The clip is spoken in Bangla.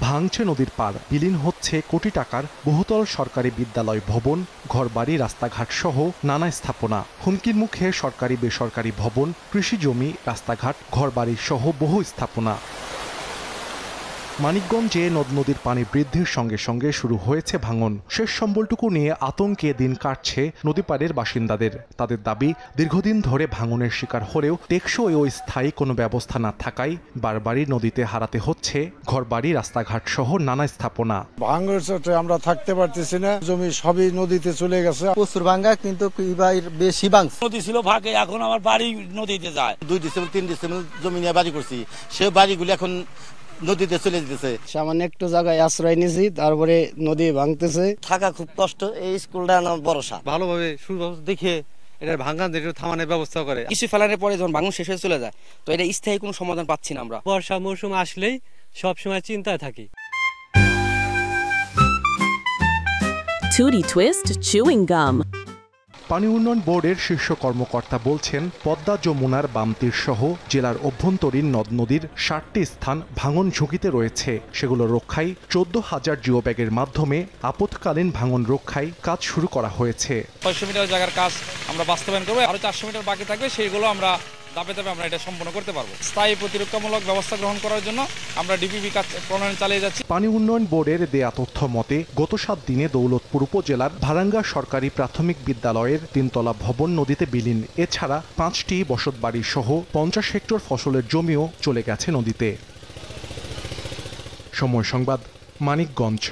ভাঙছে নদীর পার, বিলীন হচ্ছে কোটি টাকার বহুতল সরকারি বিদ্যালয় ভবন, ঘরবাড়ি, রাস্তাঘাট সহ নানা স্থাপনা। হুমকির মুখে সরকারি বেসরকারি ভবন, কৃষি জমি, রাস্তাঘাট, ঘরবাড়ি সহ বহু স্থাপনা। মানিকগঞ্জে নদ নদীর পানি বৃদ্ধির সঙ্গে সঙ্গে শুরু হয়েছে ভাঙন। শেষ সম্বলটুকু নিয়ে আতঙ্কে দিন কাটছে নদীপাড়ের বাসিন্দাদের। তাদের দাবি, দীর্ঘদিন ধরে ভাঙনের শিকার হলেও টেকসই ও স্থায়ী কোনো ব্যবস্থা না থাকায় বারবারই নদীতে হারাতে হচ্ছে ঘরবাড়ি, রাস্তাঘাট সহ নানা স্থাপনা। ভাঙনের চোটে আমরা থাকতে পারতেছি না, জমি সবই নদীতে চলে গেছে। প্রচুর ভাঙা, কিন্তু বেশি ভাঙছে। নদী ছিল ভাগে, এখন আমার বাড়ি নদীতে যায়। 2 ডিসেম্বর 3 ডিসেম্বর জমি নিয়ে বাড়ি করছি, সে বাড়িগুলি এখন নদীতে চলে যেতেছে। সামান্য একটু জায়গায় আশ্রয় নিয়েছি, তারপরে নদী ভাঙতেছে। থাকা খুব কষ্ট। এই স্কুলটা আমার ভরসা। ভালোভাবে সুব্যবস্থা দেখে এটা ভাঙান থামানোর ব্যবস্থা করে। কিছু ফেলানোর পরে যখন ভাঙন শেষ হয়ে চলে যায়, তো এটা স্থায়ী কোনো সমাধান পাচ্ছি না আমরা। বর্ষা মৌসুম আসলেই সবসময় চিন্তায় থাকি। Tootie Twist chewing gum. পানি উন্নয়ন বোর্ডের শীর্ষ কর্মকর্তা বলছেন, পদ্মা, যমুনার বাম তীর সহ জেলার অভ্যন্তরীণ নদ নদীর 60টি স্থান ভাঙন ঝুঁকিতে রয়েছে। সেগুলো রক্ষায় 14,000 জিও ব্যাগের মাধ্যমে আপৎকালীন ভাঙন রক্ষায় কাজ শুরু করা হয়েছে। 600 মিটার জায়গার কাজ আমরা বাস্তবায়ন করবো, আরো 400 মিটার বাকি থাকবে, সেইগুলো আমরা ধাপে ধাপে আমরা এটা সম্পন্ন করতে পারবো। স্থায়ী প্রতিরক্ষামূলক ব্যবস্থা গ্রহণ করার জন্য আমরা ডিপিপি কাজ প্রণয়ন চালিয়ে যাচ্ছি। পানি উন্নয়ন বোর্ডের দেয়া তথ্য মতে গত 7 দিনে দৌলতপুর উপজেলার ভারাঙ্গা সরকারি প্রাথমিক বিদ্যালয়ের 3তলা ভবন নদীতে বিলীন। এছাড়া 5টি বসতবাড়ি সহ 50 হেক্টর ফসলের জমিও চলে গেছে নদীতে। সময় সংবাদ, মানিকগঞ্জ।